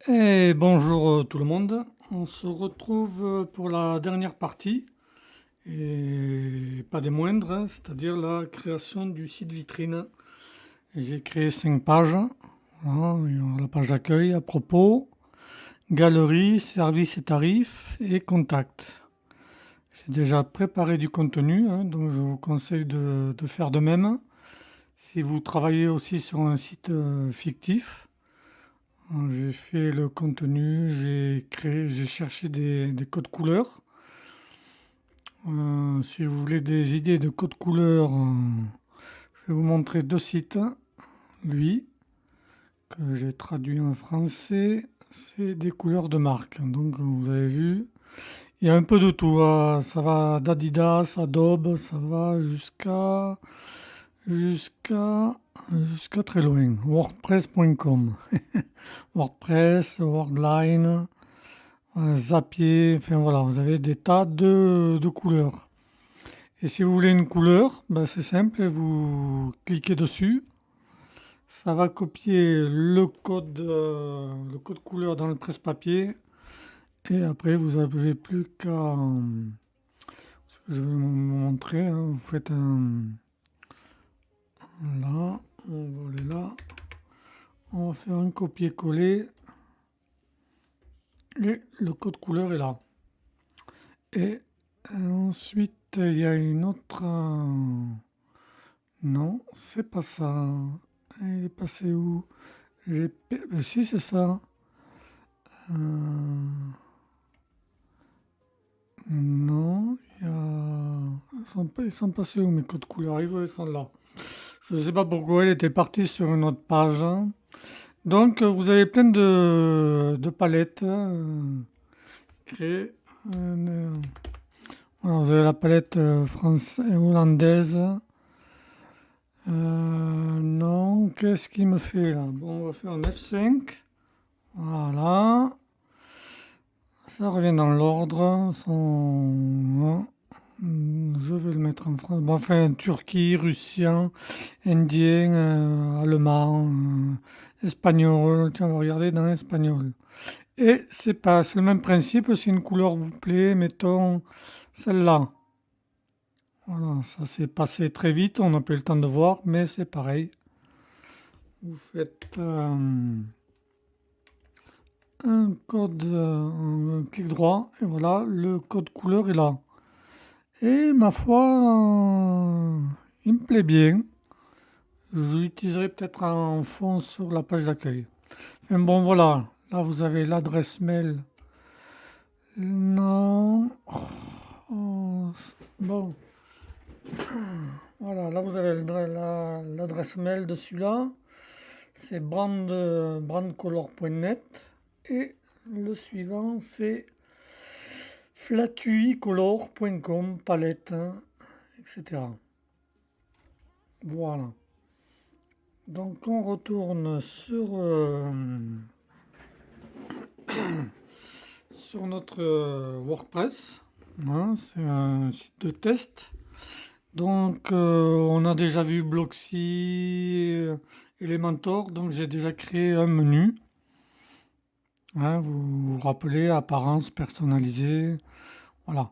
Et bonjour tout le monde. On se retrouve pour la dernière partie, et pas des moindres, hein, c'est-à-dire la création du site vitrine. J'ai créé 5 pages. Voilà, il y aura la page d'accueil, à propos, galerie, services et tarifs et contact. J'ai déjà préparé du contenu, hein, donc je vous conseille de faire de même. Si vous travaillez aussi sur un site fictif, j'ai fait le contenu, j'ai cherché des codes couleurs. Si vous voulez des idées de codes couleurs, je vais vous montrer deux sites. Lui, que j'ai traduit en français, c'est des couleurs de marque. Donc vous avez vu, il y a un peu de tout, hein. Ça va d'Adidas, Adobe, ça va jusqu'à jusqu'à très loin. WordPress.com, WordPress, Wordline. Zapier, enfin voilà, vous avez des tas de couleurs. Et si vous voulez une couleur, ben c'est simple, vous cliquez dessus, ça va copier le code couleur dans le presse-papier, et après vous n'avez plus qu'à, je vais vous montrer, hein, vous faites un, là, on va aller là, on va faire un copier-coller, et le code couleur est là. Et ensuite, il y a une autre. Non, c'est pas ça. Il est passé où? Si, c'est ça. Euh, Non, il y a. Ils sont passés où mes codes couleurs? Ils sont là. Je ne sais pas pourquoi il était parti sur une autre page, hein. Donc, vous avez plein de palettes créées. Voilà, vous avez la palette française et hollandaise. Non, qu'est-ce qu'il me fait là? Bon, on va faire un F5. Voilà. Ça revient dans l'ordre. Je vais le mettre en France. Bon, enfin, Turquie, russien, indien, allemand, espagnol. Tiens, on va regarder dans l'espagnol. Et c'est le même principe. Si une couleur vous plaît, mettons celle-là. Voilà, ça s'est passé très vite. On n'a pas eu le temps de voir, mais c'est pareil. Vous faites un code, un clic droit, et voilà, le code couleur est là. Et ma foi, il me plaît bien. Je l'utiliserai peut-être en fond sur la page d'accueil. Enfin bon, voilà, là vous avez l'adresse mail. Non. Oh, bon, voilà, là vous avez l'adresse mail de celui-là. C'est brandcolor.net. Et le suivant, c'est flatuicolor.com, palette, hein, etc. Voilà. Donc on retourne sur notre WordPress, hein, c'est un site de test. Donc on a déjà vu Blocksy, Elementor, donc j'ai déjà créé un menu. Hein, vous vous rappelez, apparence personnalisée, voilà.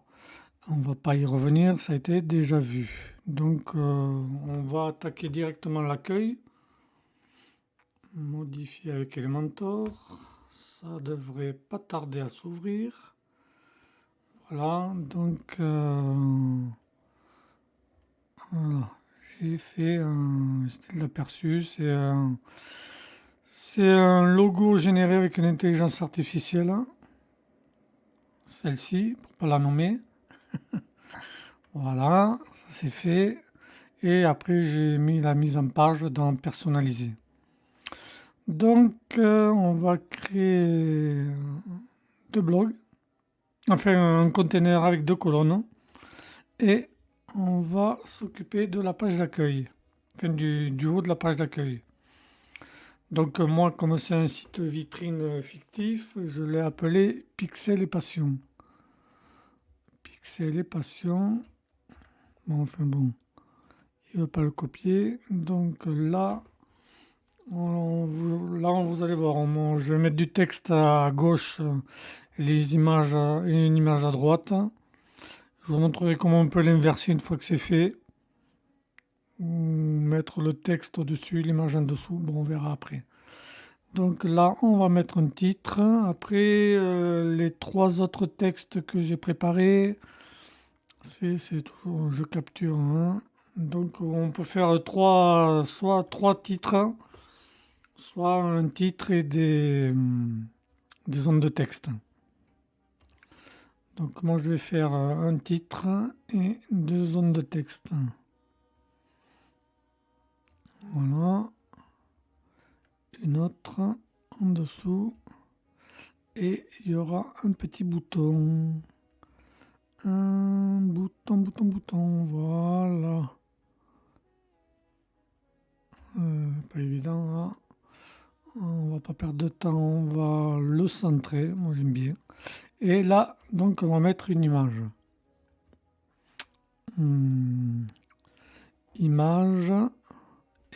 On va pas y revenir, ça a été déjà vu. Donc on va attaquer directement l'accueil. Modifier avec Elementor. Ça devrait pas tarder à s'ouvrir. Voilà, donc voilà. J'ai fait un style d'aperçu. C'est un logo généré avec une intelligence artificielle. Celle-ci, pour pas la nommer. Voilà, ça c'est fait. Et après, j'ai mis la mise en page dans personnaliser. Donc, on va créer deux blogs, enfin un container avec deux colonnes, et on va s'occuper de la page d'accueil, enfin du haut de la page d'accueil. Donc, moi, comme c'est un site vitrine fictif, je l'ai appelé Pixel et Passion. Pixel et Passion. Bon, enfin bon, il ne veut pas le copier. Donc là, Là, vous allez voir, je vais mettre du texte à gauche et les images, et une image à droite. Je vous montrerai comment on peut l'inverser une fois que c'est fait. Ou mettre le texte au-dessus, l'image en dessous. Bon, on verra après. Donc là, on va mettre un titre. Après, les 3 autres textes que j'ai préparés, c'est toujours, je capture, hein. Donc on peut faire soit 3 titres, soit un titre et des zones de texte. Donc moi je vais faire un titre et 2 zones de texte. Voilà. Une autre en dessous. Et il y aura un petit bouton. Un bouton, voilà. Pas évident là. On va pas perdre de temps, on va le centrer, moi j'aime bien. Et là, donc on va mettre une image. Image.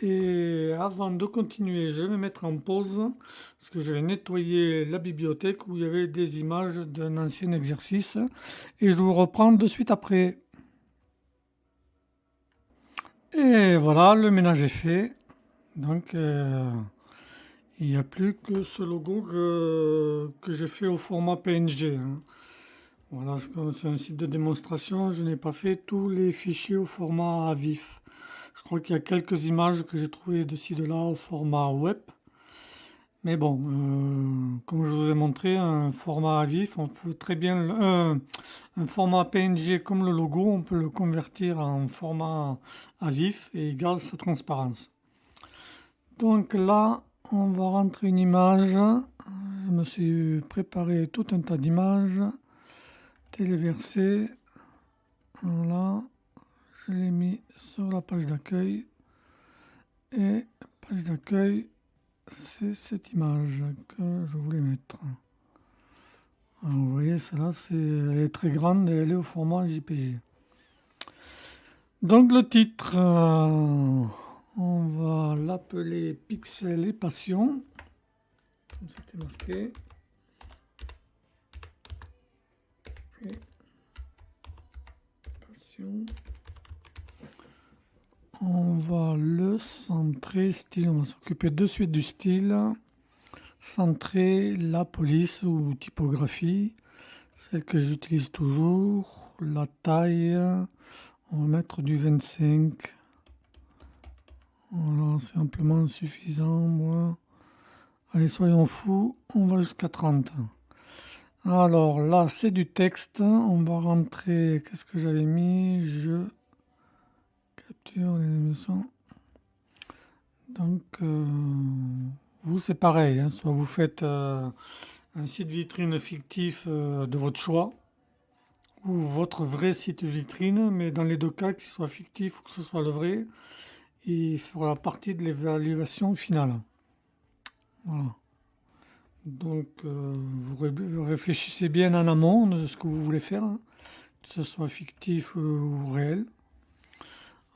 Et avant de continuer, je vais mettre en pause parce que je vais nettoyer la bibliothèque où il y avait des images d'un ancien exercice. Et je vous reprends de suite après. Et voilà, le ménage est fait. Donc, il n'y a plus que ce logo que j'ai fait au format PNG, hein. Voilà, comme c'est un site de démonstration, je n'ai pas fait tous les fichiers au format vif. Je crois qu'il y a quelques images que j'ai trouvées de ci de là au format web. Mais bon, comme je vous ai montré, un format vif, on peut très bien, un format PNG comme le logo, on peut le convertir en format à vif et il garde sa transparence. Donc là, on va rentrer une image. Je me suis préparé tout un tas d'images. Téléversé. Voilà. Je l'ai mis sur la page d'accueil. Et page d'accueil, c'est cette image que je voulais mettre. Alors, vous voyez, celle-là, elle est très grande et elle est au format JPG. Donc le titre, on va l'appeler Pixel et Passion, comme c'était marqué. Et Passion. On va le centrer, style, on va s'occuper de suite du style. Centrer la police ou typographie, celle que j'utilise toujours. La taille, on va mettre du 25. Voilà, c'est amplement suffisant, moi. Allez, soyons fous, on va jusqu'à 30. Alors là, c'est du texte. On va rentrer, qu'est-ce que j'avais mis? Je capture les émissions. Donc, vous, c'est pareil, hein. Soit vous faites un site vitrine fictif de votre choix, ou votre vrai site vitrine, mais dans les deux cas, qu'il soit fictif ou que ce soit le vrai, il fera partie de l'évaluation finale. Voilà. Donc, vous réfléchissez bien en amont de ce que vous voulez faire, hein, que ce soit fictif ou réel.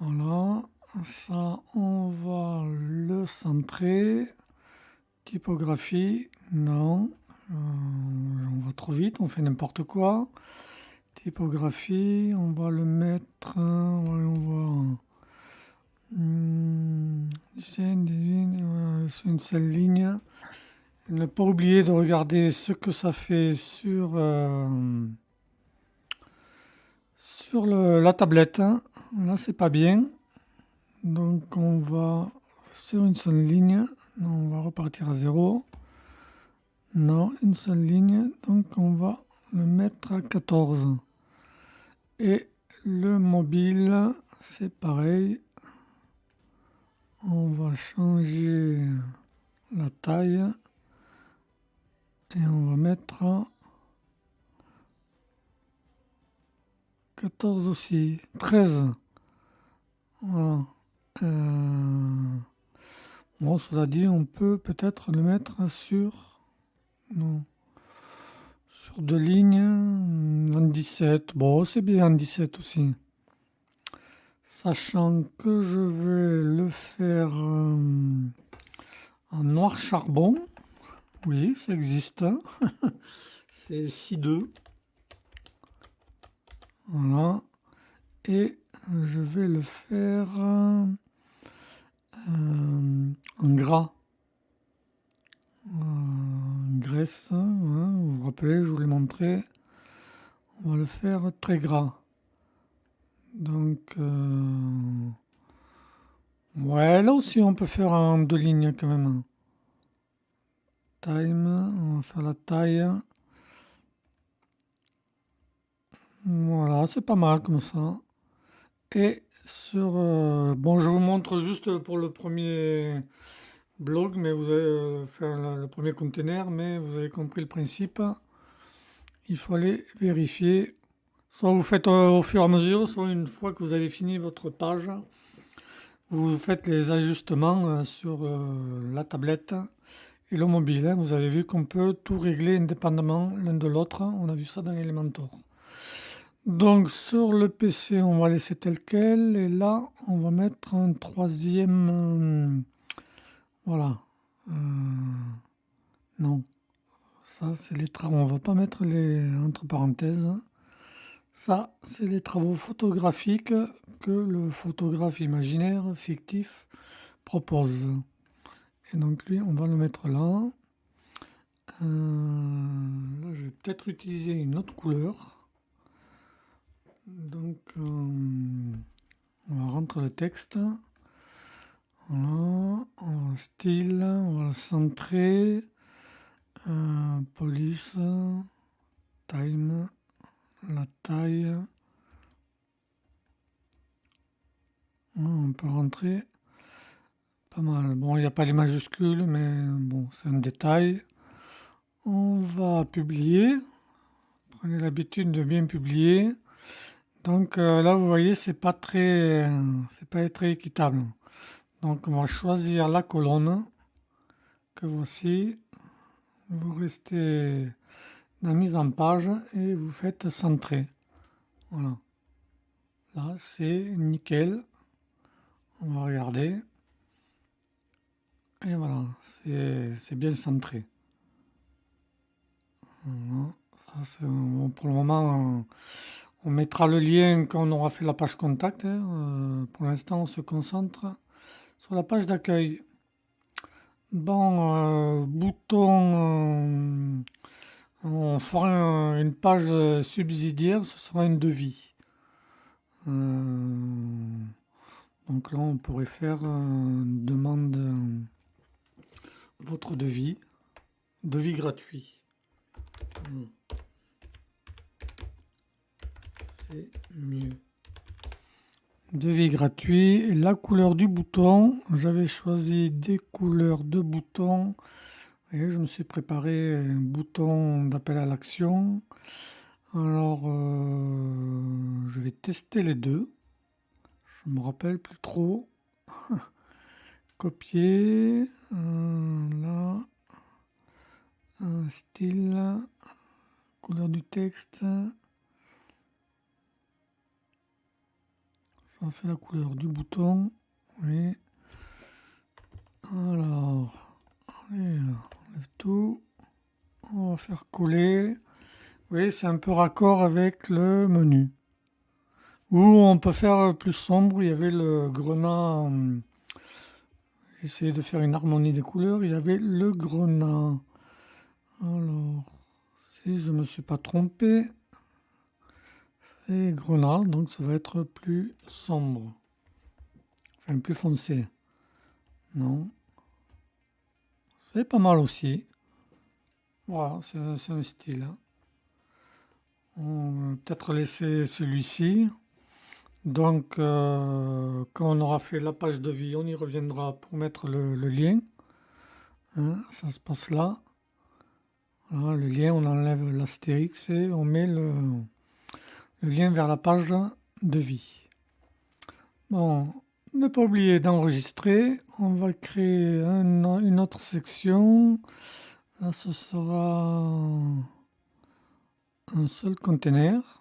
Voilà, ça, on va le centrer. Typographie, non. On va trop vite, on fait n'importe quoi. Typographie, on va le mettre, voyons voir. 17, 18, sur une seule ligne. Ne pas oublier de regarder ce que ça fait sur la tablette, hein. Là, c'est pas bien. Donc, on va sur une seule ligne. Non, on va repartir à 0. Non, une seule ligne. Donc, on va le mettre à 14. Et le mobile, c'est pareil. On va changer la taille. Et on va mettre à 14 aussi. 13. Voilà. Bon, cela dit, on peut peut-être le mettre sur 2 lignes, en 17. Bon, c'est bien en 17 aussi. Sachant que je vais le faire en noir charbon. Oui, ça existe. C'est 6-2. Voilà. Et je vais le faire en gras. Graisse, hein, vous vous rappelez, je vous l'ai montré. On va le faire très gras. Donc, ouais, là aussi on peut faire en 2 lignes quand même. Time, on va faire la taille. Voilà, c'est pas mal comme ça. Et sur, bon, je vous montre juste pour le premier blog, mais vous allez faire le premier container, mais vous avez compris le principe. Il faut aller vérifier. Soit vous faites au fur et à mesure, soit une fois que vous avez fini votre page, vous faites les ajustements sur la tablette et le mobile. Hein. Vous avez vu qu'on peut tout régler indépendamment l'un de l'autre. On a vu ça dans Elementor. Donc sur le PC, on va laisser tel quel. Et là, on va mettre un troisième. Voilà. Non. Ça, c'est les travaux. On va pas mettre les entre parenthèses. Ça, c'est les travaux photographiques que le photographe imaginaire, fictif, propose. Et donc lui, on va le mettre là. Là, je vais peut-être utiliser une autre couleur. Donc, on va rentrer le texte. Voilà, on va style, on va le centrer. Police, time, la taille. On peut rentrer pas mal. Bon, il n'y a pas les majuscules, mais bon, c'est un détail. On va publier. Prenez l'habitude de bien publier. Donc là, vous voyez, c'est pas très équitable. Donc on va choisir la colonne que voici. Vous restez dans la mise en page et vous faites centrer. Voilà. Là, c'est nickel. On va regarder. Et voilà, c'est bien centré. Voilà. Ça, bon, pour le moment, on mettra le lien quand on aura fait la page contact. Hein. Pour l'instant, on se concentre sur la page d'accueil. Bon, bouton, on fera une page subsidiaire, ce sera un devis. Donc là, on pourrait faire demande votre devis gratuit. C'est mieux. Devis gratuit. Et la couleur du bouton, j'avais choisi des couleurs de boutons. Et je me suis préparé un bouton d'appel à l'action. Alors, je vais tester les deux. Je me rappelle plus trop. Copier. Là. Style. Couleur du texte. Ça, c'est la couleur du bouton. Oui. Alors, allez, on enlève tout. On va faire coller. Oui, c'est un peu raccord avec le menu. Ou on peut faire plus sombre. Il y avait le grenat. J'ai essayé de faire une harmonie des couleurs. Il y avait le grenat. Alors, si je ne me suis pas trompé, c'est grenat. Donc ça va être plus sombre. Enfin, plus foncé. Non. C'est pas mal aussi. Voilà, c'est un style. Hein. On va peut-être laisser celui-ci. Donc, quand on aura fait la page de vie, on y reviendra pour mettre le lien. Hein, ça se passe là. Voilà, le lien, on enlève l'astérix et on met le lien vers la page de vie. Bon, ne pas oublier d'enregistrer. On va créer une autre section. Là, ce sera un seul container.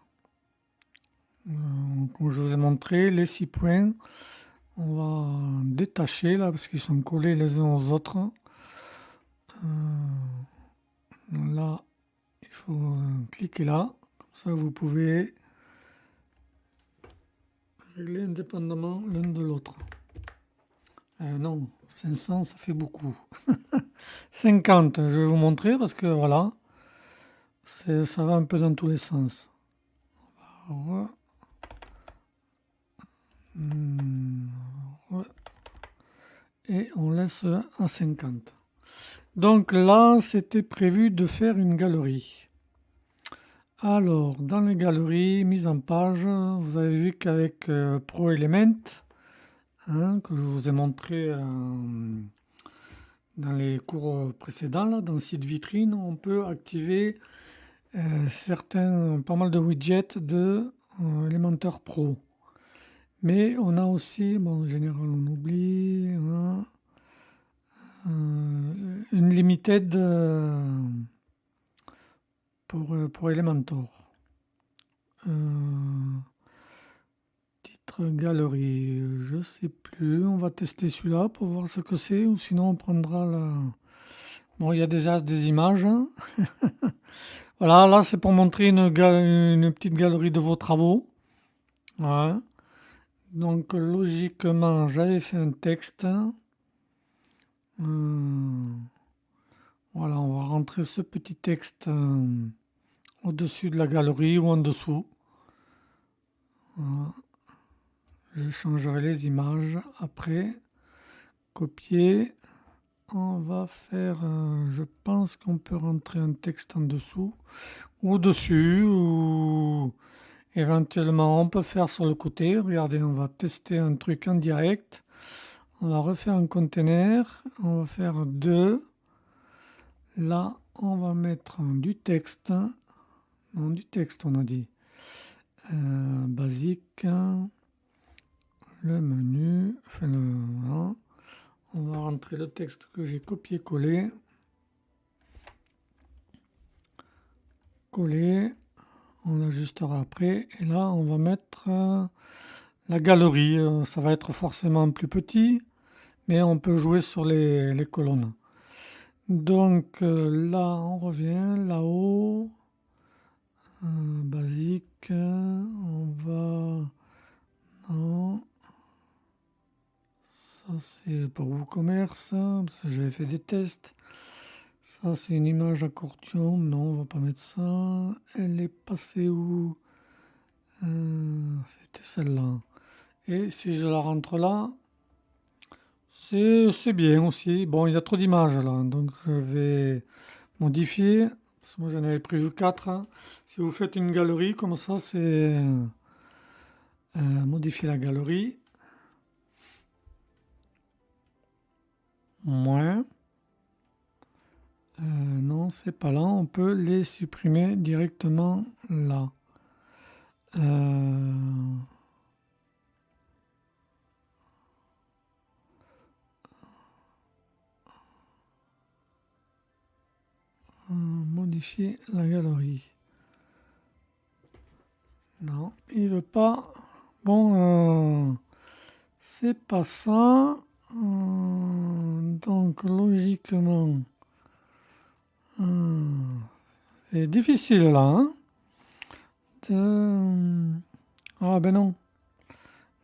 Comme je vous ai montré, les 6 points, on va détacher là parce qu'ils sont collés les uns aux autres. Là, il faut cliquer là. Comme ça, vous pouvez régler indépendamment l'un de l'autre. Non, 500, ça fait beaucoup. 50, je vais vous montrer parce que voilà, ça va un peu dans tous les sens. Et on laisse à 50. Donc là, c'était prévu de faire une galerie. Alors, dans les galeries, mise en page, vous avez vu qu'avec Pro Element, que je vous ai montré dans les cours précédents, là, dans le site vitrine, on peut activer pas mal de widgets de Elementor Pro. Mais on a aussi, bon, en général, on oublie, une limited pour Elementor. Titre galerie, je sais plus. On va tester celui-là pour voir ce que c'est, ou sinon on prendra la. Bon, il y a déjà des images. Voilà, là c'est pour montrer une petite galerie de vos travaux. Ouais. Donc logiquement, j'avais fait un texte. Voilà, on va rentrer ce petit texte au-dessus de la galerie ou en dessous. Voilà. Je changerai les images après. Copier. On va faire, je pense qu'on peut rentrer un texte en dessous ou dessus, ou éventuellement on peut faire sur le côté. Regardez, on va tester un truc en direct. On va refaire un container. On va faire 2. Là, on va mettre du texte. Non, du texte, on a dit. Basique. Le menu. Enfin, voilà. On va rentrer le texte que j'ai copié-collé. Coller. On ajustera après. Et là, on va mettre la galerie. Ça va être forcément plus petit, mais on peut jouer sur les colonnes. Donc là, on revient là-haut. Basique. On va. Non. Ça, c'est pour WooCommerce. J'avais fait des tests. Ça, c'est une image accordion. Non, on va pas mettre ça. Elle est passée où? C'était celle-là. Et si je la rentre là, c'est bien aussi. Bon, il y a trop d'images là, donc je vais modifier. Parce que moi, j'en avais prévu 4. Si vous faites une galerie comme ça, c'est modifier la galerie. Moins. Non, c'est pas là. On peut les supprimer directement là. Modifier la galerie. Non, il veut pas. Bon, c'est pas ça. Donc logiquement, c'est difficile là. Ah ben non.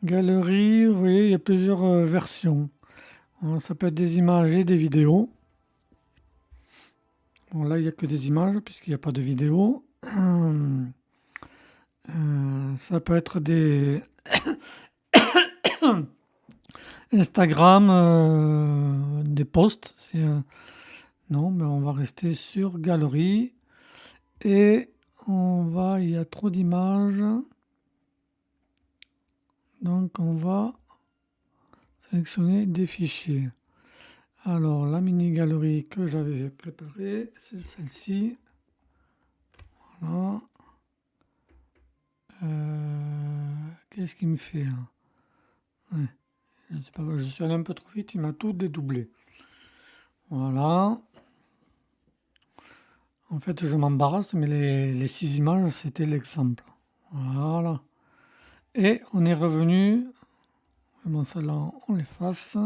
Galerie, vous voyez, il y a plusieurs versions. Ça peut être des images et des vidéos. Bon, là, il n'y a que des images puisqu'il n'y a pas de vidéo. Ça peut être des Instagram, des posts. Non, mais on va rester sur galerie. Et il y a trop d'images. Donc on va sélectionner des fichiers. Alors la mini-galerie que j'avais préparée, c'est celle-ci. Voilà. Qu'est-ce qu'il me fait là? Ouais. Je ne sais pas, je suis allé un peu trop vite, il m'a tout dédoublé. Voilà. En fait, je m'embarrasse, mais les 6 images, c'était l'exemple. Voilà. Et on est revenu. Bon, celle-là, on l'efface.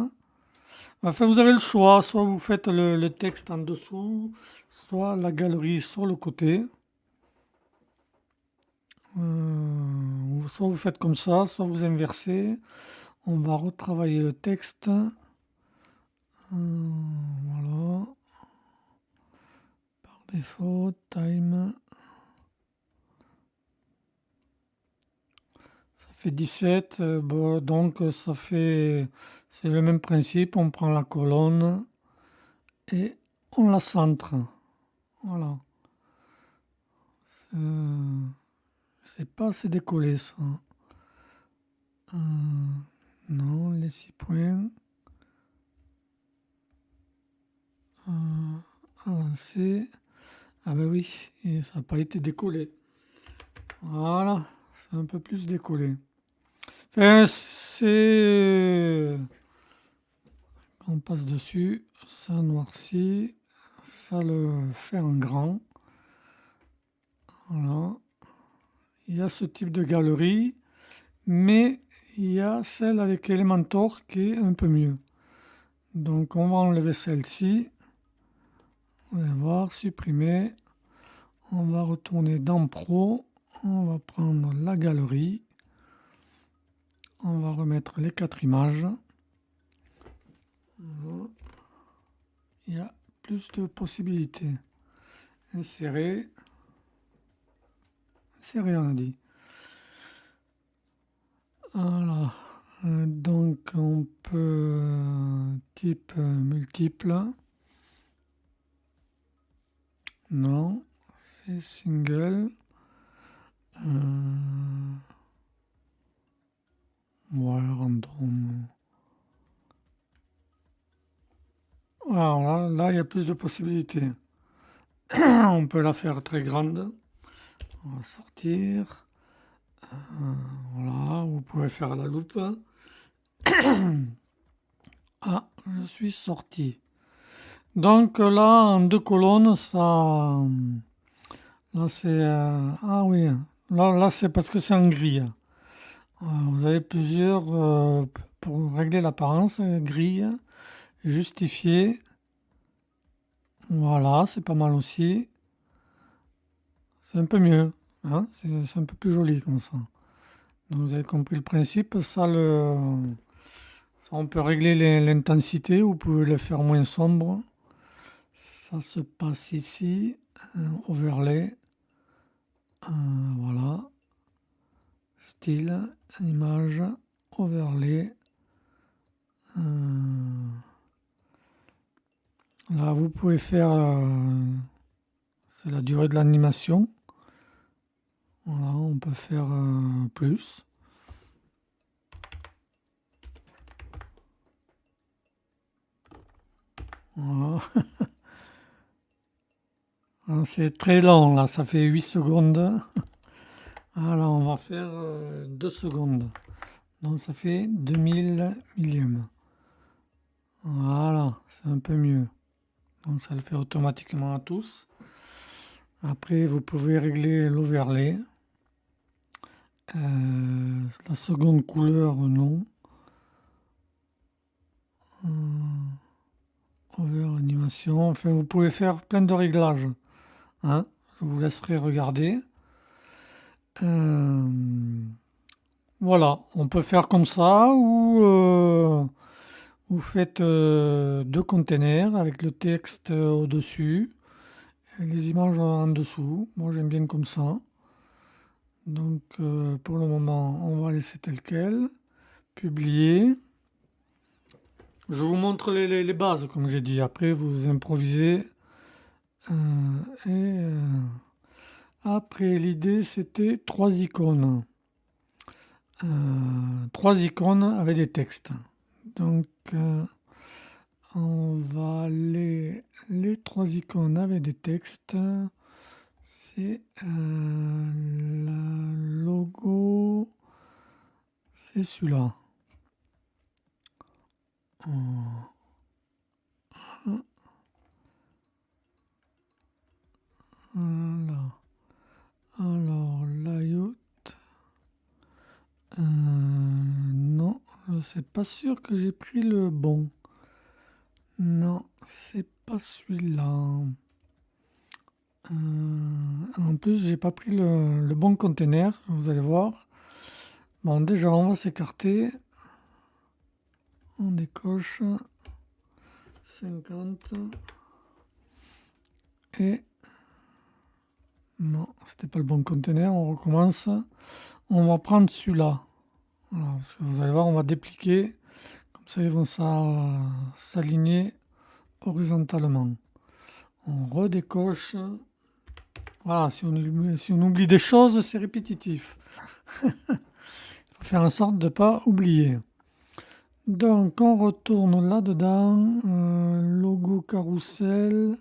Enfin, vous avez le choix, soit vous faites le texte en dessous, soit la galerie sur le côté. Soit vous faites comme ça, soit vous inversez. On va retravailler le texte. Voilà. Par défaut, time. Ça fait 17. Bon, donc ça fait... C'est le même principe. On prend la colonne et on la centre. Voilà. C'est pas assez décollé ça. Non, les 6 points. Avancer. Ah ben oui, et ça n'a pas été décollé. Voilà, c'est un peu plus décollé. Enfin, c'est... On passe dessus, ça noircit, ça le fait en grand. Voilà. Il y a ce type de galerie, mais il y a celle avec Elementor qui est un peu mieux. Donc on va enlever celle-ci. On va voir, supprimer. On va retourner dans Pro. On va prendre la galerie. On va remettre les 4 images. Voilà. Il y a plus de possibilités. Insérer. Insérer, on a dit. Voilà. Donc on peut type multiple. Non, c'est single. Voilà, random. Alors là, il y a plus de possibilités. On peut la faire très grande. On va sortir. Voilà, vous pouvez faire la loupe. Ah, je suis sorti. Donc là, en 2 colonnes, ça... Là, c'est... ah oui, là c'est parce que c'est en grille. Vous avez plusieurs... pour régler l'apparence, grille, justifier. Voilà, c'est pas mal aussi. C'est un peu mieux. Hein, c'est un peu plus joli comme ça. Donc vous avez compris le principe. Ça, on peut régler l'intensité. Vous pouvez le faire moins sombre. Ça se passe ici. Overlay. Voilà. Style, image, overlay. Là, vous pouvez faire... c'est la durée de l'animation. Voilà, on peut faire plus. Voilà. C'est très lent là, ça fait 8 secondes. Alors on va faire 2 secondes. Donc ça fait 2000 millièmes. Voilà, c'est un peu mieux. Donc ça le fait automatiquement à tous. Après vous pouvez régler l'overlay. La seconde couleur, non. Over animation. Enfin, vous pouvez faire plein de réglages. Hein, je vous laisserai regarder. Voilà, on peut faire comme ça ou vous faites 2 containers avec le texte au-dessus et les images en dessous. Moi j'aime bien comme ça. Donc pour le moment on va laisser tel quel. Publier. Je vous montre les bases comme j'ai dit. Après vous improvisez. Après l'idée c'était 3 icônes. 3 icônes avec des textes. Donc on va les 3 icônes avec des textes. C'est le logo. C'est celui-là. Voilà. Alors, layout. Non, c'est pas sûr que j'ai pris le bon. Non, c'est pas celui-là. En plus, j'ai pas pris le bon conteneur, vous allez voir. Bon, déjà, on va s'écarter. On décoche 50. Et non, c'était pas le bon conteneur. On recommence. On va prendre celui-là. Voilà, parce que vous allez voir, on va dépliquer. Comme ça, ils vont s'aligner horizontalement. On redécoche. Voilà, si on oublie des choses, c'est répétitif. Il faut faire en sorte de ne pas oublier. Donc, on retourne là-dedans. Logo carrousel.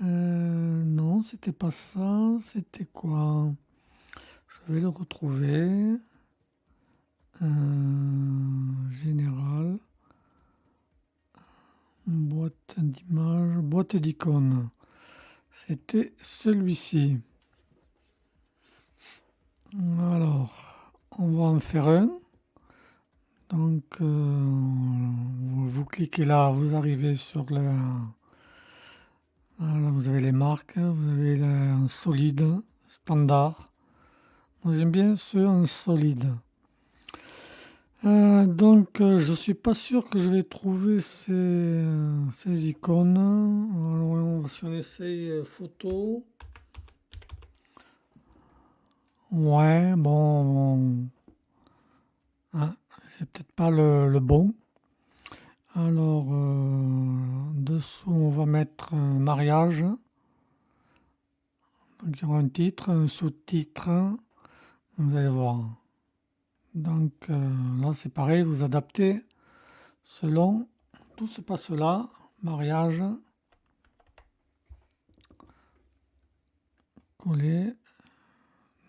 Non, c'était pas ça. C'était quoi? Je vais le retrouver. Général. Boîte d'image. Boîte d'icônes. C'était celui-ci. Alors, on va en faire un. Donc, vous cliquez là, vous arrivez sur le... Voilà, vous avez les marques, vous avez un solide, standard. Moi, j'aime bien ceux en solide. Donc, je suis pas sûr que je vais trouver ces icônes. Alors, si on essaye photo... Ouais, bon... Ah, j'ai peut-être pas le bon. Alors, dessous, on va mettre un mariage. Donc, il y aura un titre, un sous-titre. Vous allez voir. Donc, là, c'est pareil, vous adaptez selon. Tout se passe là. Mariage. Coller.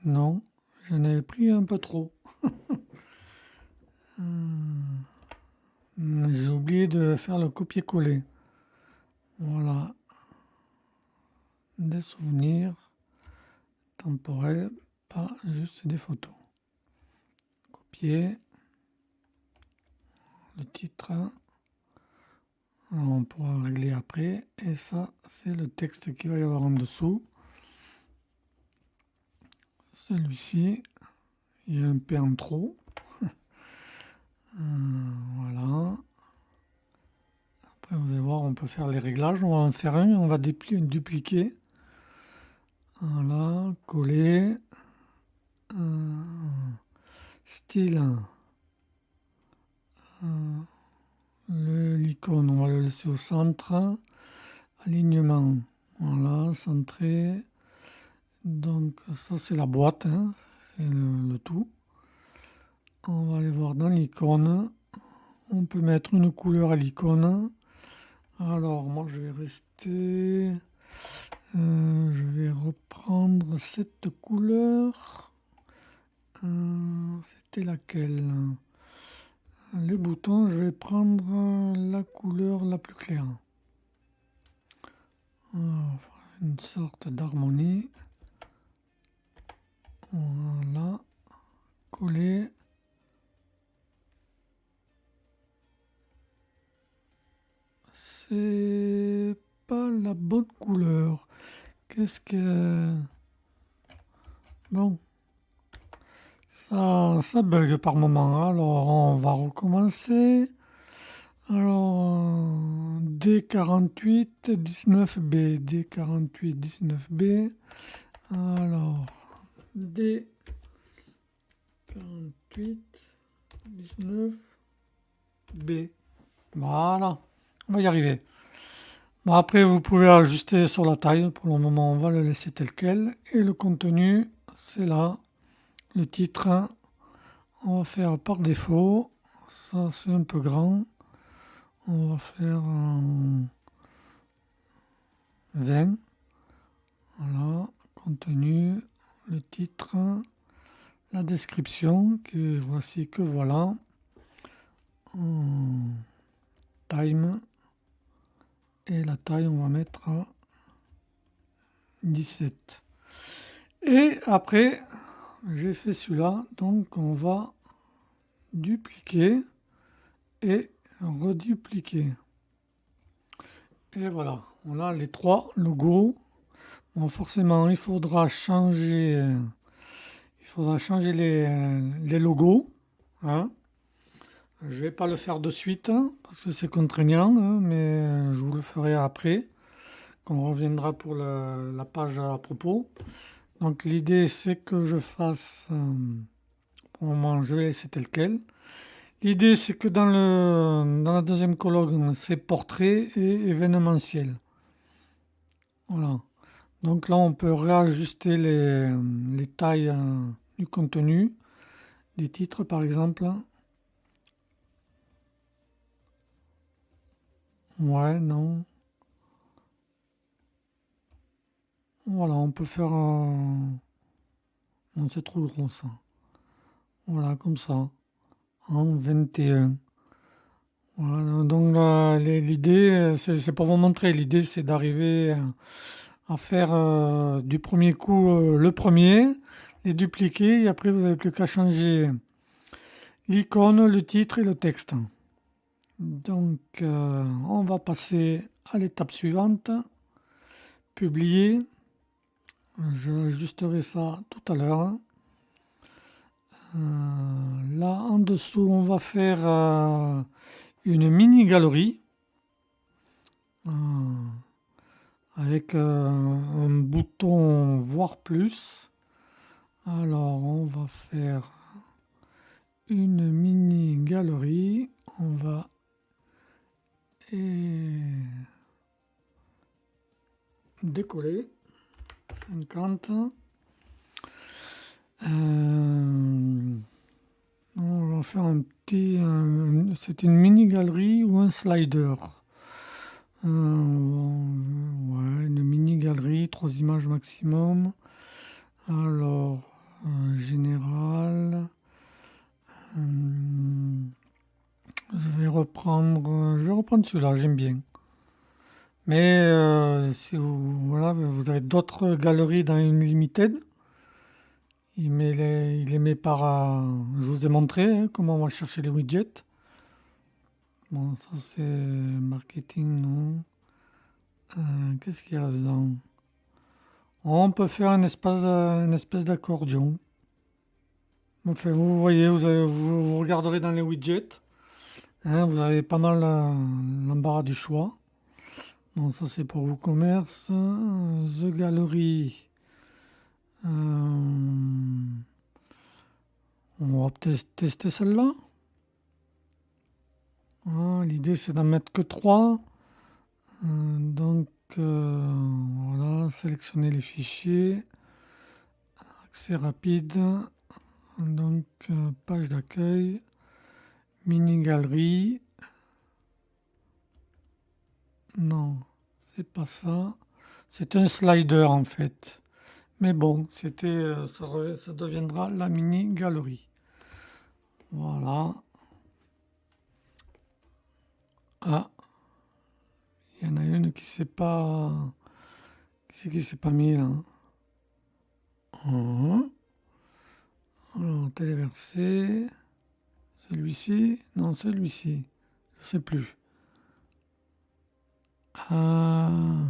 Non, j'en avais pris un peu trop. J'ai oublié de faire le copier-coller. Voilà. Des souvenirs temporels, pas juste des photos. Copier. Le titre. Alors, on pourra régler après. Et ça, c'est le texte qu'il va y avoir en dessous. Celui-ci, il y a un P en trop. Voilà. Après, vous allez voir, on peut faire les réglages. On va en faire un, on va dupliquer. Voilà, coller. Style. L'icône, on va le laisser au centre. Alignement. Voilà, centré. Donc, ça, c'est la boîte. Hein, c'est le tout. On va aller voir dans l'icône. On peut mettre une couleur à l'icône. Alors, moi, je vais rester... je vais reprendre cette couleur. C'était laquelle? Les boutons, je vais prendre la couleur la plus claire. Une sorte d'harmonie. Voilà. Coller. C'est pas la bonne couleur. Qu'est-ce que... Bon. Ça bug par moment. Alors, on va recommencer. Alors, D48 19B. D48 19B. Alors, D48 19B. Voilà. On va y arriver. Bon, après, vous pouvez ajuster sur la taille. Pour le moment, on va le laisser tel quel. Et le contenu, c'est là. Le titre, on va faire par défaut. Ça, c'est un peu grand. On va faire 20. Voilà. Contenu, le titre, la description, que voici que voilà. Time. Et la taille, on va mettre à 17. Et après, j'ai fait celui-là. Donc, on va dupliquer et redupliquer. Et voilà, on a les 3 logos. Bon, forcément, il faudra changer les logos, hein. Je vais pas le faire de suite, hein, parce que c'est contraignant, hein, mais je vous le ferai après, quand on reviendra pour la page à propos. Donc l'idée, c'est que je fasse, pour le moment, je vais laisser tel quel. L'idée, c'est que dans la deuxième colonne, c'est portrait et événementiel. Voilà. Donc là, on peut réajuster les tailles du contenu, des titres par exemple. Ouais, non. Voilà, on peut faire... Non, c'est trop gros ça. Voilà, comme ça. En 21. Voilà, donc l'idée, c'est pour vous montrer. L'idée, c'est d'arriver à faire du premier coup le premier, les dupliquer, et après, vous n'avez plus qu'à changer l'icône, le titre et le texte. Donc, on va passer à l'étape suivante. Publier. J'ajusterai ça tout à l'heure. Là, en dessous, on va faire une mini-galerie euh, avec un bouton voir plus. Alors, on va faire une mini-galerie. On va décoller 50. On va faire c'est une mini-galerie ou un slider. Ouais, une mini-galerie, 3 images maximum. Alors, général. Je vais reprendre celui-là, j'aime bien. Mais si vous avez d'autres galeries dans une limited, il les met par. Je vous ai montré hein, comment on va chercher les widgets. Bon, ça c'est marketing, non. Qu'est-ce qu'il y a dedans? On peut faire une espèce d'accordion. Enfin, vous voyez, vous regarderez dans les widgets. Hein, vous avez pas mal l'embarras du choix. Bon, ça c'est pour WooCommerce. The Gallery. On va tester celle-là. L'idée c'est d'en mettre que 3. Donc voilà, sélectionner les fichiers. Accès rapide. Donc page d'accueil. Mini-galerie. Non, c'est pas ça. C'est un slider en fait. Mais bon, ça deviendra la mini-galerie. Voilà. Ah, il y en a une qui s'est pas. Qui s'est pas mis là. Alors, téléversé. Celui-ci. Non, celui-ci. Je sais plus. Ah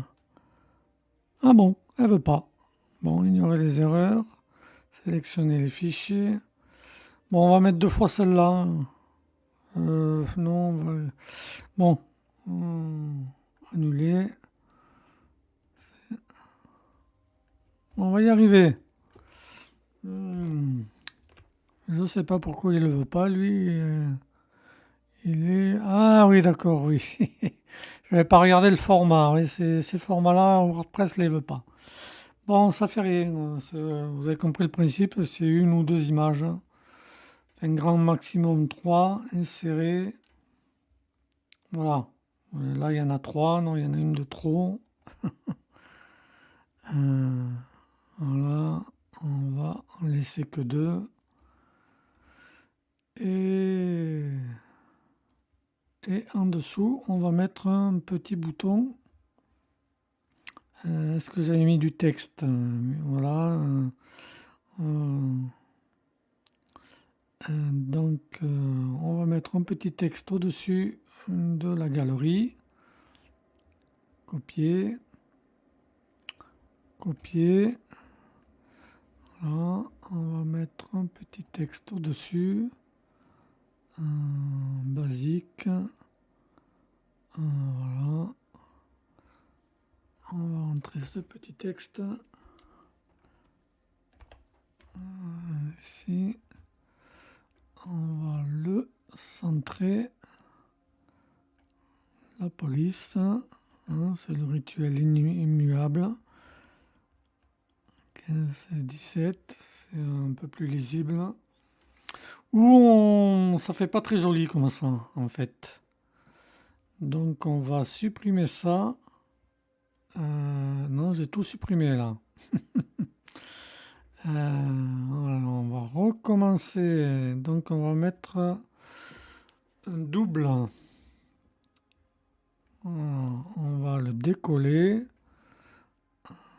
bon, elle veut pas. Bon, ignorer les erreurs. Sélectionner les fichiers. Bon, on va mettre 2 fois celle-là. Non, bon. Annuler. On va y arriver. Je sais pas pourquoi il le veut pas, lui. Il est... Ah oui, d'accord, oui. Je n'avais pas regardé le format. Oui, ces formats-là, WordPress ne les veut pas. Bon, ça fait rien. Vous avez compris le principe, c'est 1 ou 2 images. Un grand maximum 3, insérer. Voilà. Là, il y en a 3. Non, il y en a une de trop. Voilà. On va en laisser que 2. Et en dessous, on va mettre un petit bouton. Est-ce que j'avais mis du texte? Voilà. Donc, on va mettre un petit texte au-dessus de la galerie. copier, copier. Voilà, on va mettre un petit texte au-dessus, basique. Voilà, on va entrer ce petit texte ici. On va le centrer. La police, c'est le rituel immuable. 15, 16, 17, c'est un peu plus lisible. Ou ça fait pas très joli comme ça, en fait. Donc on va supprimer ça. Non, j'ai tout supprimé là. Voilà, on va recommencer. Donc on va mettre un double. On va le décoller.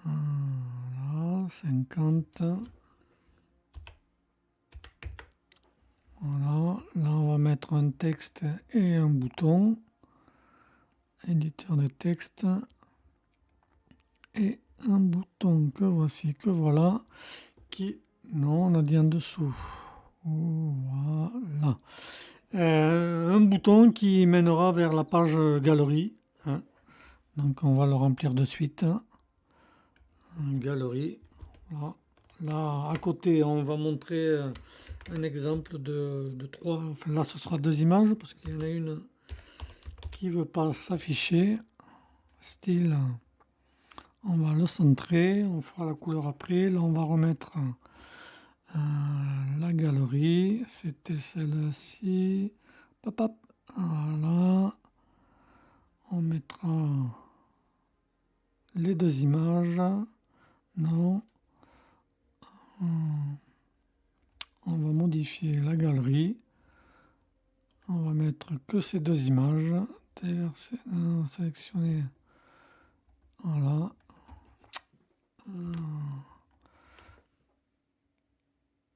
Voilà, 50. Voilà, là on va mettre un texte et un bouton. Éditeur de texte. Et un bouton que voici, que voilà. Qui, non, on a dit en dessous. Voilà. Un bouton qui mènera vers la page galerie. Donc on va le remplir de suite. Galerie. Voilà. Là, à côté, on va montrer un exemple de trois. Enfin, là, ce sera 2 images parce qu'il y en a une qui ne veut pas s'afficher. Style, on va le centrer. On fera la couleur après. Là, on va remettre la galerie. C'était celle-ci. Voilà. On mettra les 2 images. Non. On va modifier la galerie. On va mettre que ces 2 images. Sélectionner. Voilà.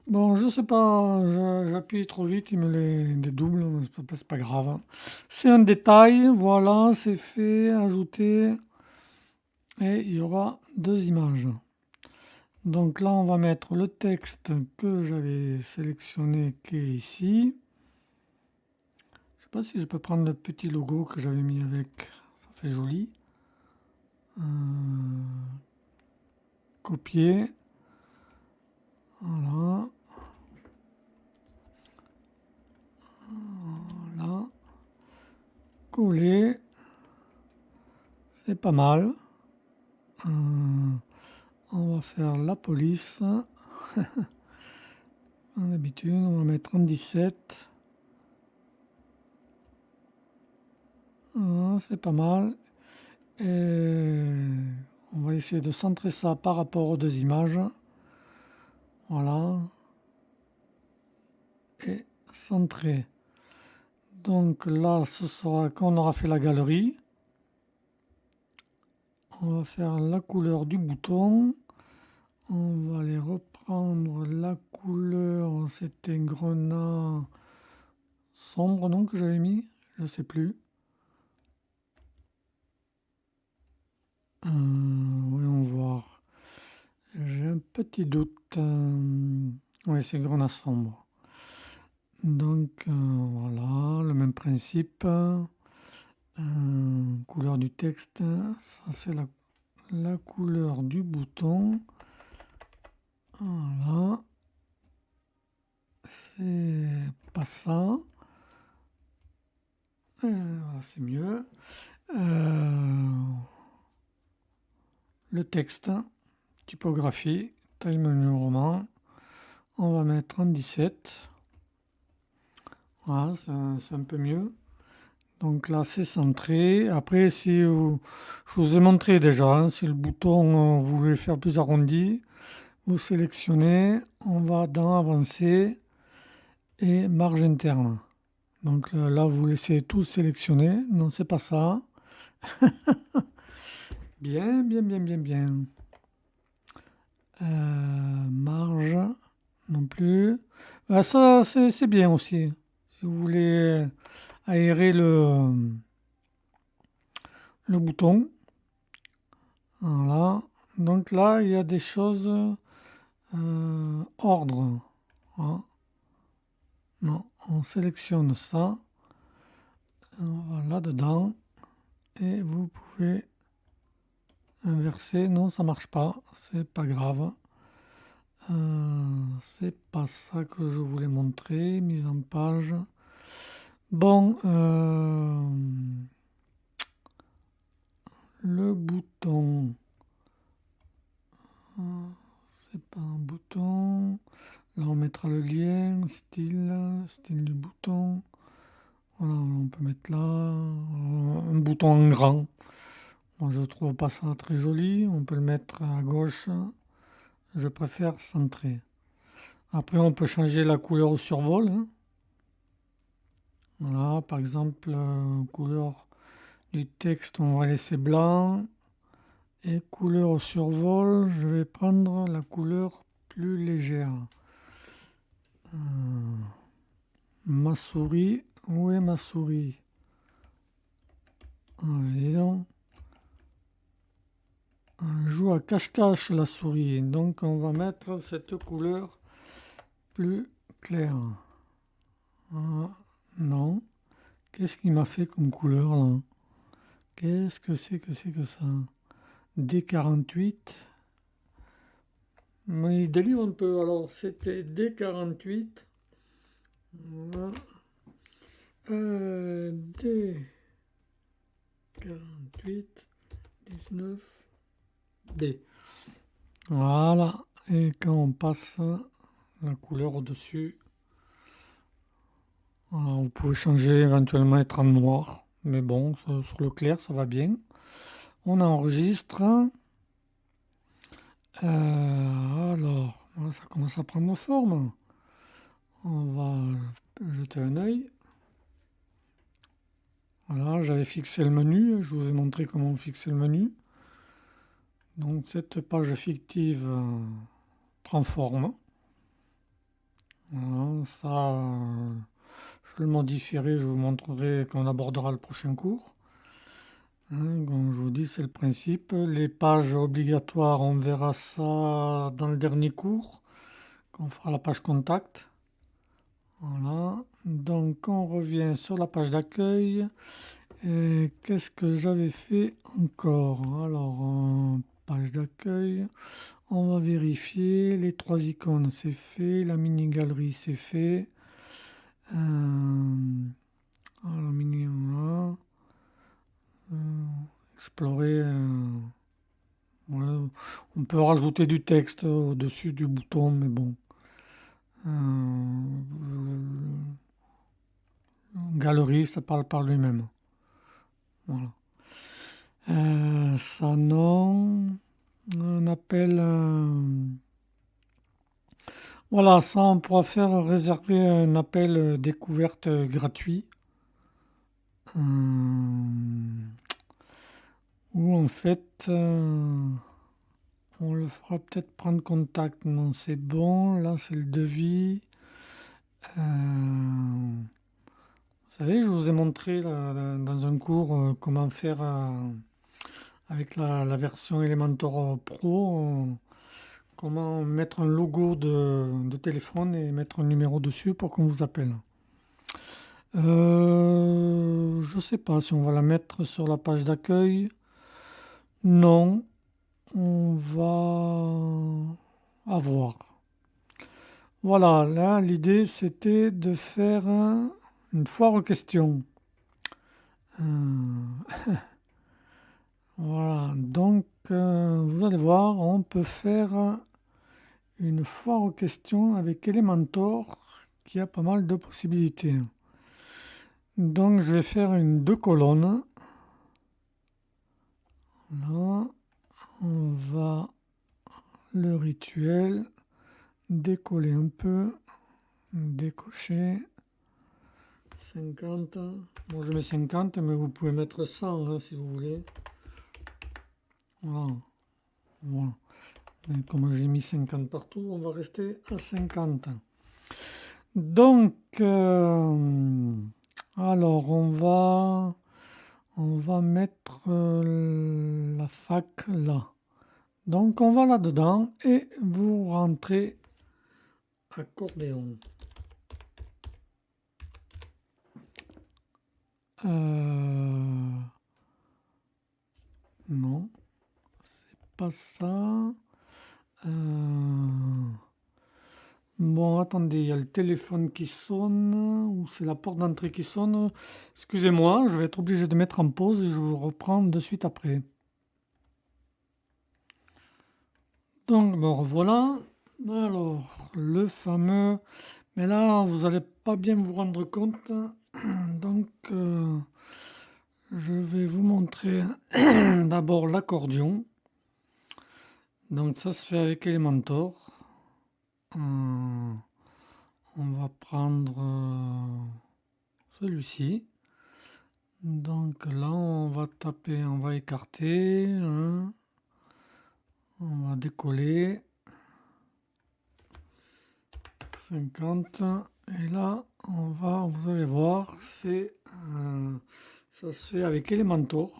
Bon, je sais pas, j'appuie trop vite, il me les dédouble, c'est pas grave. C'est un détail, voilà, c'est fait, ajouter. Et il y aura 2 images. Donc là, on va mettre le texte que j'avais sélectionné qui est ici. Je sais pas si je peux prendre le petit logo que j'avais mis avec, ça fait joli. Copier. Voilà. Voilà. Coller. C'est pas mal. On va faire la police. Comme d'habitude, on va mettre en 17. C'est pas mal. Et on va essayer de centrer ça par rapport aux 2 images. Voilà. Et centrer. Donc là, ce sera quand on aura fait la galerie. On va faire la couleur du bouton. On va aller reprendre la couleur. C'était grenat sombre, non, que j'avais mis. Je ne sais plus. Voyons voir. J'ai un petit doute. Oui, c'est grenat sombre. Donc voilà, le même principe. Couleur du texte. Ça, c'est la couleur du bouton. Voilà. C'est pas ça. Voilà, c'est mieux. Le texte, typographie, taille menu roman. On va mettre en 17. Voilà, c'est un peu mieux. Donc là, c'est centré. Après, je vous ai montré déjà, si le bouton, vous voulez faire plus arrondi, vous sélectionnez, on va dans Avancer et Marge interne. Donc là, vous laissez tout sélectionner. Non, c'est pas ça. Bien, bien, bien, bien, bien. Marge, non plus. Ça, c'est bien aussi. Si vous voulez aérer le bouton, Voilà. Donc là, il y a des choses ordre. Hein. Non, on sélectionne ça. On va là-dedans. Et vous pouvez inverser. Non, ça marche pas. C'est pas grave. C'est pas ça que je voulais montrer. Mise en page. Bon, le bouton. C'est pas un bouton. Là, on mettra le lien, style du bouton. Voilà, on peut mettre là un bouton en grand. Moi, je trouve pas ça très joli. On peut le mettre à gauche. Je préfère centrer. Après, on peut changer la couleur au survol. Hein. Voilà, par exemple, couleur du texte, on va laisser blanc. Et couleur au survol, je vais prendre la couleur plus légère. Ma souris, où est ma souris? Dis donc. On joue à cache-cache la souris, donc on va mettre cette couleur plus claire. Non. Qu'est-ce qu'il m'a fait comme couleur là? Qu'est-ce que c'est que ça? D48. Mais il délivre un peu. Alors c'était D48. Voilà. D48 19 B. Voilà. Et quand on passe la couleur au-dessus, voilà, vous pouvez changer éventuellement être en noir. Mais bon, sur le clair, ça va bien. On enregistre. Alors, ça commence à prendre forme. On va jeter un œil. Voilà, j'avais fixé le menu. Je vous ai montré comment fixer le menu. Donc, cette page fictive prend forme. Voilà, ça, je le modifierai. Je vous montrerai quand on abordera le prochain cours. Hein, comme je vous dis, c'est le principe. Les pages obligatoires, on verra ça dans le dernier cours, quand on fera la page contact. Voilà. Donc on revient sur la page d'accueil. Et qu'est-ce que j'avais fait encore? Alors, page d'accueil, on va vérifier. Les 3 icônes, c'est fait. La mini-galerie, c'est fait. La mini, voilà. Explorer. Ouais, on peut rajouter du texte au-dessus du bouton, mais bon. Galerie, ça parle par lui-même. Voilà. Ça non. On appelle. Voilà, ça on pourra faire réserver un appel découverte gratuit. Où en fait. On le fera peut-être prendre contact. Non, c'est bon. Là, c'est le devis. Vous savez, je vous ai montré là, dans un cours comment faire avec la version Elementor Pro, comment mettre un logo de téléphone et mettre un numéro dessus pour qu'on vous appelle. Je sais pas si on va la mettre sur la page d'accueil. Non, on va avoir. Voilà, là l'idée c'était de faire une foire aux questions. Voilà, donc vous allez voir, on peut faire une foire aux questions avec Elementor qui a pas mal de possibilités. Donc je vais faire 2 colonnes. Là, on va le rituel, décoller un peu, décocher. 50. Moi je mets 50, mais vous pouvez mettre 100 hein, si vous voulez. Voilà. Et comme j'ai mis 50 partout, on va rester à 50. Donc, alors on va mettre la fac là. Donc on va là-dedans et vous rentrez accordéon. Non, c'est pas ça. Bon, attendez, il y a le téléphone qui sonne, ou c'est la porte d'entrée qui sonne. Excusez-moi, je vais être obligé de mettre en pause et je vous reprends de suite après. Donc, me revoilà. Alors, le fameux... Mais là, vous n'allez pas bien vous rendre compte. Donc, je vais vous montrer d'abord l'accordion. Donc, ça se fait avec Elementor. On va prendre celui-ci. Donc là, on va taper, on va écarter. On va décoller. 50. Et là, vous allez voir, ça se fait avec Elementor.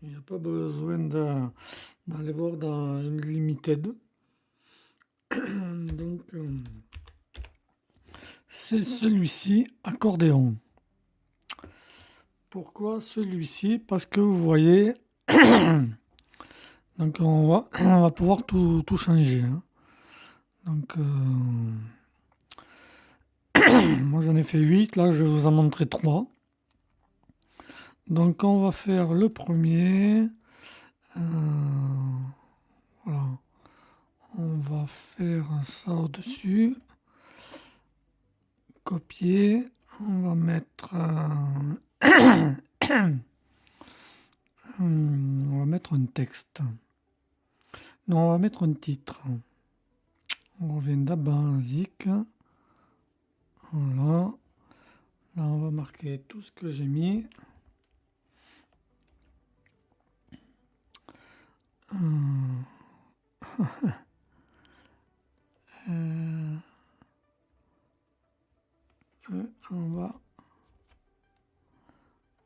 Il n'y a pas besoin d'aller voir dans une limited. Donc, c'est celui-ci, accordéon. Pourquoi celui-ci? Parce que vous voyez, donc on va pouvoir tout changer. Donc, moi j'en ai fait 8, là je vais vous en montrer 3. Donc on va faire le premier. Voilà. On va faire ça au-dessus. Copier. On va mettre on va mettre un texte. Non, on va mettre un titre. On revient d'abord Zik. Voilà. Là, on va marquer tout ce que j'ai mis. On va...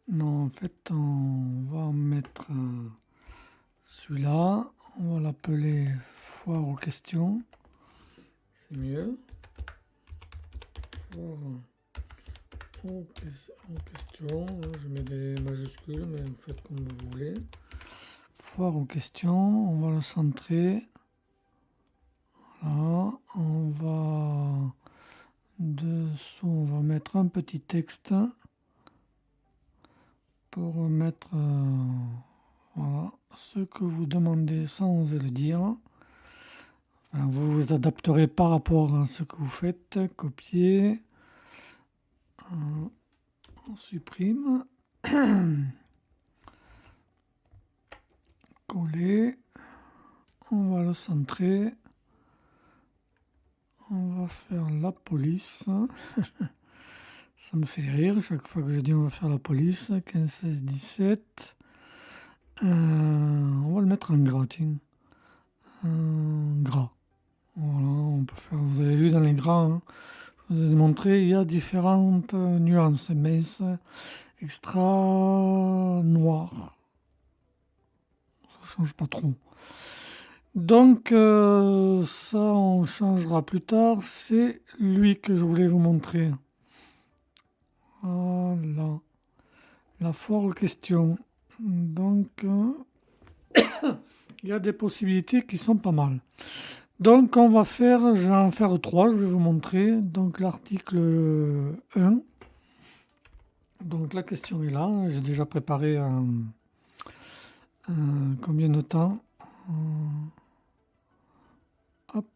Non, en fait, on va en mettre celui-là. On va l'appeler foire aux questions. C'est mieux. Foire aux questions. Je mets des majuscules, mais vous faites comme vous voulez. Foire aux questions. On va le centrer. Voilà. On va... Dessous, on va mettre un petit texte pour mettre voilà, ce que vous demandez sans oser le dire. Enfin, vous vous adapterez par rapport à ce que vous faites. Copier. On supprime. Coller. On va le centrer. On va faire la police. Ça me fait rire chaque fois que je dis on va faire la police. 15, 16, 17. On va le mettre en gras, tiens. Gras. Voilà, on peut faire. Vous avez vu dans les gras, hein, je vous ai montré, il y a différentes nuances. Mince, extra, noir. Ça change pas trop. Donc ça, on changera plus tard. C'est lui que je voulais vous montrer. Voilà. La foire aux questions. Donc, il y a des possibilités qui sont pas mal. Donc, je vais en faire 3, je vais vous montrer. Donc, l'article 1. Donc, la question est là. J'ai déjà préparé combien de temps. Hop.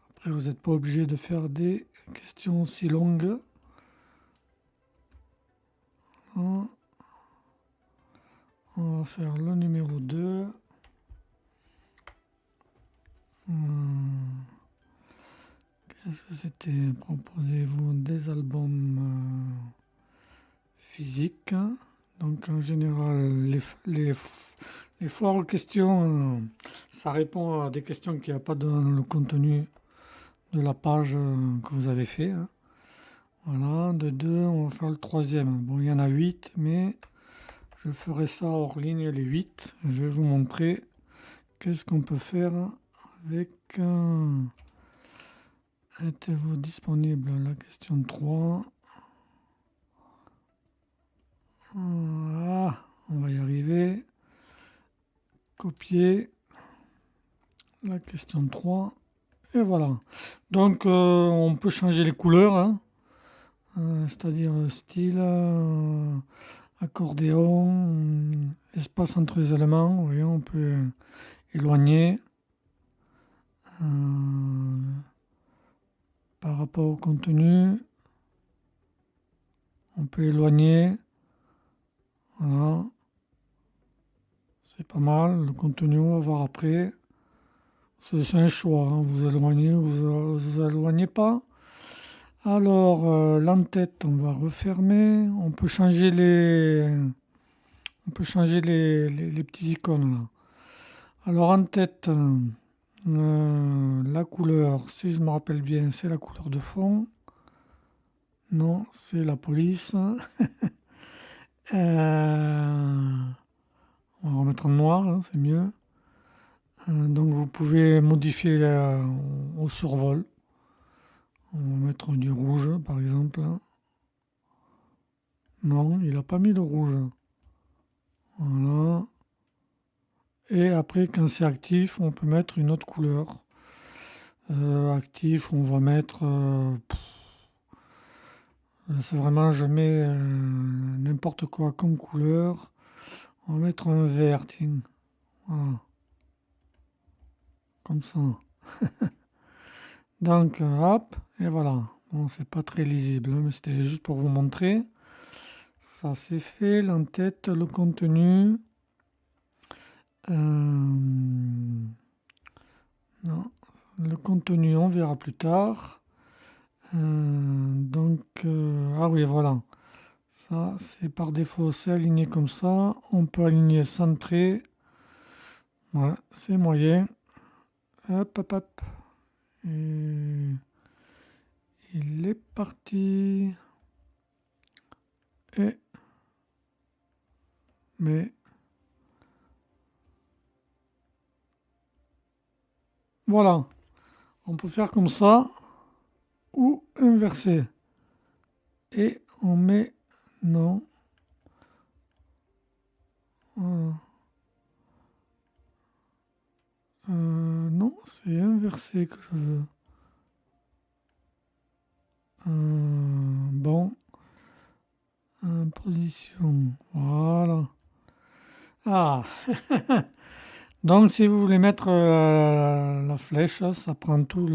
Après, vous n'êtes pas obligé de faire des questions aussi longues. On va faire le numéro 2. Qu'est-ce que c'était? Proposez-vous des albums physiques. Donc en général, les foires aux questions, ça répond à des questions qu'il n'y a pas dans le contenu de la page que vous avez fait. Voilà, de 2, on va faire le troisième. Bon, il y en a 8, mais Je ferai ça hors ligne les 8. Je vais vous montrer qu'est-ce qu'on peut faire avec êtes-vous disponible? La question 3. Ah, on va y arriver. Copier la question 3. Et voilà. Donc on peut changer les couleurs, hein, c'est-à-dire style, accordéon, espace entre les éléments. Vous voyez, on peut éloigner par rapport au contenu. On peut éloigner. Voilà. C'est pas mal. Le contenu, on va voir après. C'est un choix, hein. Vous éloignez, vous éloignez pas. Alors, l'entête, on va refermer. On peut changer les petits icônes là. Alors, en tête, la couleur, si je me rappelle bien, c'est la couleur de fond. Non, c'est la police. On va remettre en noir, hein, c'est mieux. Donc vous pouvez modifier au survol. On va mettre du rouge par exemple. Non, il n'a pas mis de rouge. Voilà. Et après, quand c'est actif, on peut mettre une autre couleur. Actif, on va mettre... c'est vraiment, je mets n'importe quoi comme couleur. On va mettre un vert, tiens. Voilà. Comme ça. Donc, hop, et voilà. Bon, c'est pas très lisible, hein, mais c'était juste pour vous montrer. Ça, c'est fait. L'entête, le contenu. Non, le contenu, on verra plus tard. Donc, ah oui, voilà. Ça, c'est par défaut, c'est aligné comme ça. On peut aligner centré. Ouais, c'est moyen. Hop, hop, hop. Et il est parti. Et mais voilà, on peut faire comme ça ou inverser. Et on met non. Voilà. Non, c'est inversé que je veux. Bon, position, voilà. Ah, donc si vous voulez mettre la flèche, ça prend tout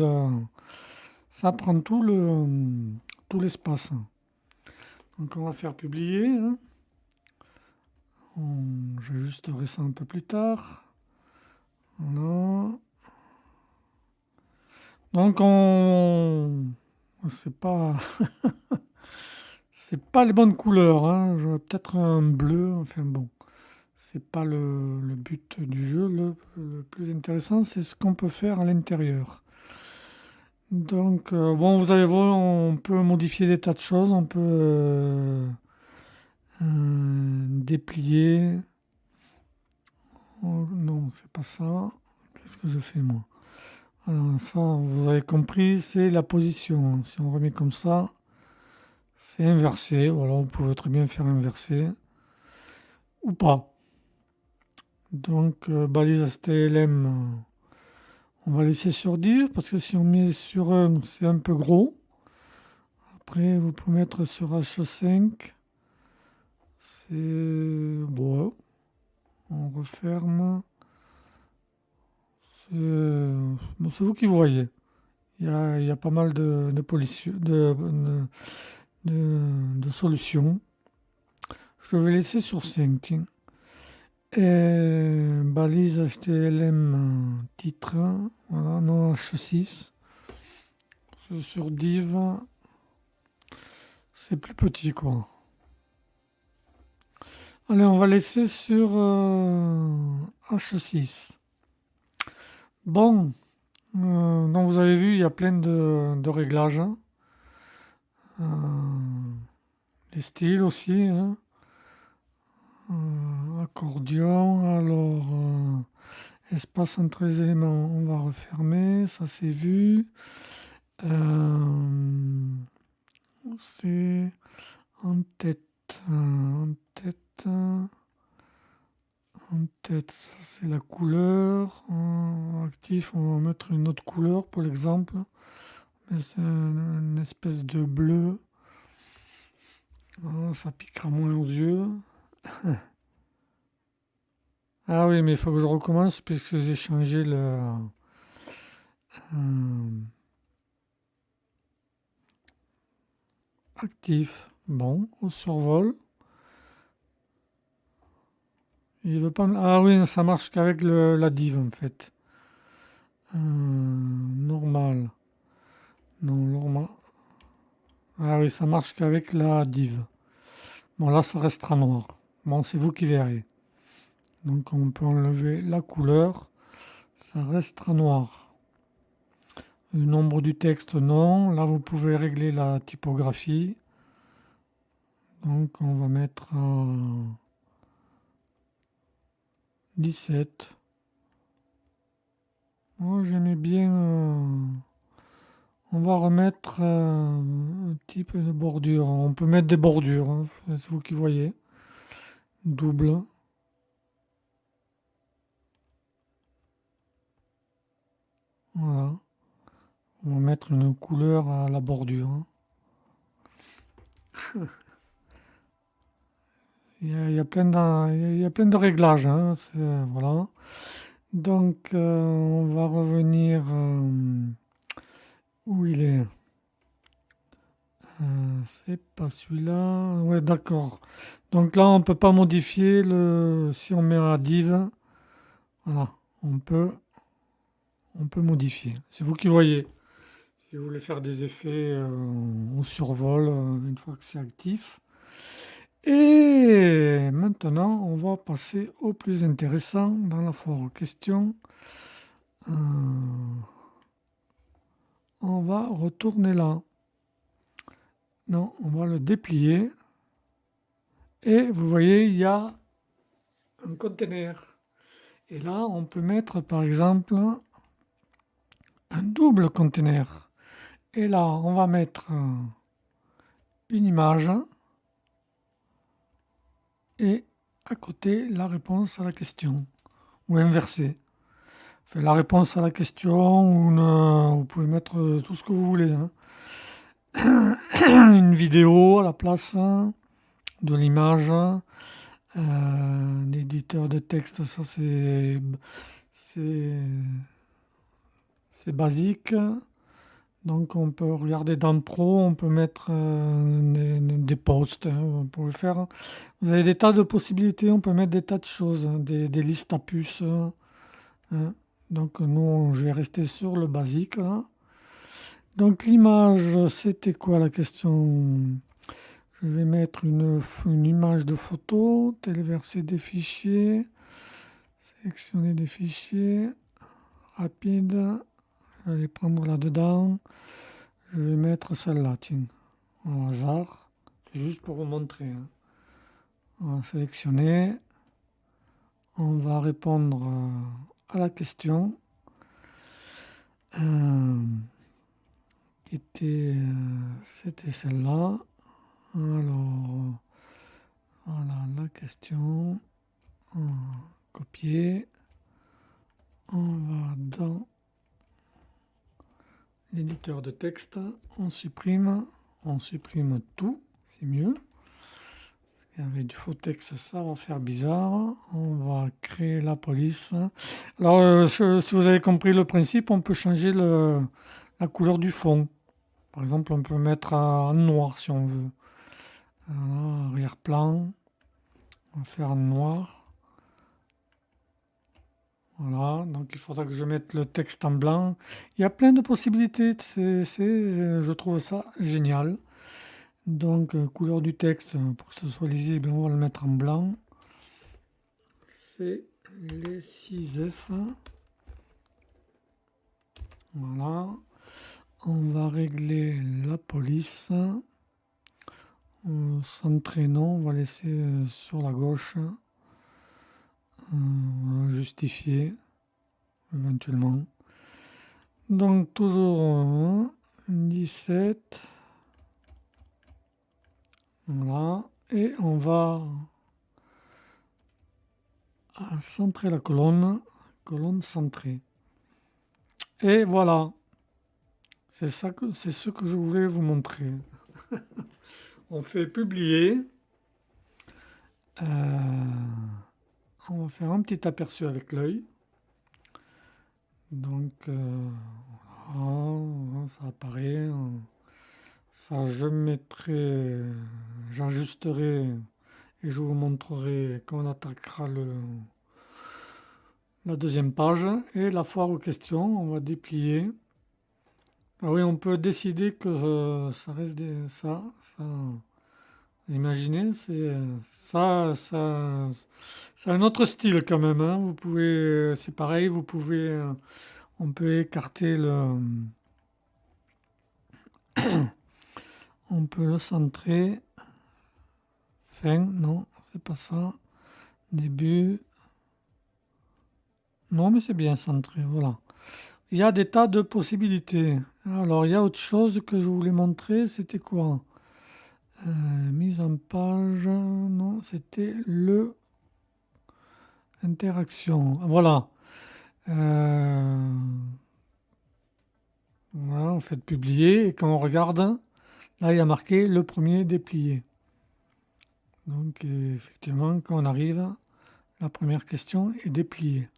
l'espace. Donc on va faire publier, hein. J'ajusterai ça un peu plus tard. Voilà. Donc c'est pas c'est pas les bonnes couleurs, hein. J'aurais peut-être un bleu, enfin bon. C'est pas le but du jeu. Le plus intéressant, c'est ce qu'on peut faire à l'intérieur. Donc, bon, vous allez voir, on peut modifier des tas de choses. On peut déplier. Oh, non, c'est pas ça. Qu'est-ce que je fais, moi? Alors, ça, vous avez compris, c'est la position. Si on remet comme ça, c'est inversé. Voilà, on peut très bien faire inversé. Ou pas. Donc, balise STLM, on va laisser sur 10 parce que si on met sur 1, c'est un peu gros. Après, vous pouvez mettre sur H5. C'est bon. On referme. C'est vous qui voyez. Il y a pas mal de solutions. Je vais laisser sur 5. Tiens. Et balise HTML titre, voilà, non H6. Sur div, c'est plus petit quoi. Allez, on va laisser sur H6. Bon, donc vous avez vu, il y a plein de réglages. Les styles aussi, hein. accordion. Alors, espace entre les éléments, on va refermer, ça c'est vu. C'est en tête, ça c'est la couleur. Actif, on va mettre une autre couleur pour l'exemple. Mais c'est une espèce de bleu. Ça piquera moins aux yeux. Ah oui, mais il faut que je recommence puisque j'ai changé le... actif. Bon, on survole. Il veut pas... Ah oui, ça marche qu'avec la div en fait. Normal. Non, normal. Ah oui, ça marche qu'avec la div. Bon, là, ça restera noir. Bon, c'est vous qui verrez. Donc, on peut enlever la couleur. Ça restera noir. Le nombre du texte, non. Là, vous pouvez régler la typographie. Donc, on va mettre 17. Oh, j'aimais bien... on va remettre un type de bordure. On peut mettre des bordures, hein. C'est vous qui voyez. Double. Voilà. On va mettre une couleur à la bordure. Il y a plein de réglages. Hein. Voilà. Donc, on va revenir où il est. C'est pas celui-là. Ouais, d'accord. Donc là, on peut pas modifier si on met un div. Voilà, on peut modifier. C'est vous qui voyez. Si vous voulez faire des effets, on survole une fois que c'est actif. Et maintenant, on va passer au plus intéressant dans la foire question. On va retourner là. Non, on va le déplier. Et vous voyez, il y a un conteneur. Et là, on peut mettre par exemple un double conteneur. Et là, on va mettre une image et à côté la réponse à la question. Ou inversé. Enfin, la réponse à la question, vous pouvez mettre tout ce que vous voulez. Hein. Une vidéo à la place de l'image. L'éditeur de texte, ça c'est basique. Donc on peut regarder dans Pro, on peut mettre des posts. Hein, vous pouvez faire. Vous avez des tas de possibilités, on peut mettre des tas de choses, hein, des listes à puces. Hein. Donc nous, je vais rester sur le basique. Là. Donc l'image, c'était quoi la question? Je vais mettre une image de photo, téléverser des fichiers, sélectionner des fichiers, rapide, je vais les prendre là-dedans, je vais mettre celle-là, tiens, au hasard, c'est juste pour vous montrer. Hein. On va sélectionner, on va répondre à la question, c'était celle-là. Alors, voilà la question. Copier. On va dans l'éditeur de texte. On supprime tout. C'est mieux. Avec du faux texte, ça va faire bizarre. On va créer la police. Alors, si vous avez compris le principe, on peut changer la couleur du fond. Par exemple, on peut mettre en noir si on veut. Voilà, arrière-plan. On va faire en noir. Voilà, donc il faudra que je mette le texte en blanc. Il y a plein de possibilités, je trouve ça génial. Donc, couleur du texte, pour que ce soit lisible, on va le mettre en blanc. C'est les 6F. Voilà. On va régler la police. Centrer, non, on va laisser sur la gauche. On va justifier éventuellement. Donc toujours 17. Voilà. Et on va centrer la colonne. Colonne centrée. Et voilà. C'est ce que je voulais vous montrer. On fait publier. On va faire un petit aperçu avec l'œil. Donc, voilà, ça apparaît. Ça, j'ajusterai et je vous montrerai quand on attaquera la deuxième page. Et la foire aux questions, on va déplier. Ah oui, on peut décider que ça reste ça. Imaginez, c'est un autre style quand même, hein. Vous pouvez, c'est pareil, on peut écarter on peut le centrer. Fin, non, c'est pas ça. Début. Non, mais c'est bien centré, voilà. Il y a des tas de possibilités. Alors, il y a autre chose que je voulais montrer, c'était quoi? Mise en page, non, c'était le interaction. Voilà. Voilà, on fait publier et quand on regarde, là il y a marqué le premier déplié. Donc effectivement, quand on arrive, la première question est dépliée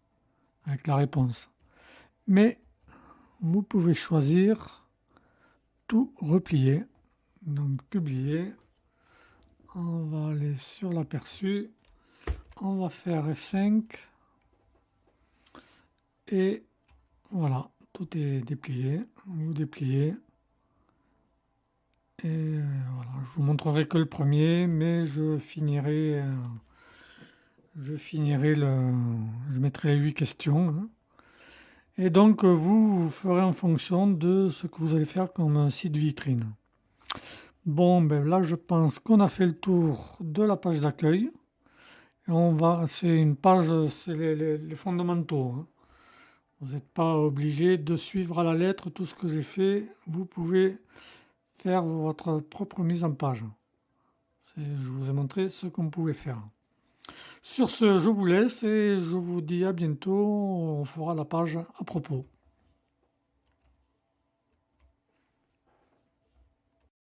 avec la réponse. Mais vous pouvez choisir tout replier. Donc publier. On va aller sur l'aperçu. On va faire F5. Et voilà, tout est déplié. Vous dépliez. Et voilà, je vous montrerai que le premier, mais je mettrai 8 questions, hein. Et donc vous ferez en fonction de ce que vous allez faire comme un site vitrine. Bon, ben là je pense qu'on a fait le tour de la page d'accueil. C'est une page, c'est les fondamentaux, hein. Vous n'êtes pas obligé de suivre à la lettre tout ce que j'ai fait. Vous pouvez faire votre propre mise en page. Je vous ai montré ce qu'on pouvait faire. Sur ce, je vous laisse et je vous dis à bientôt. On fera la page à propos.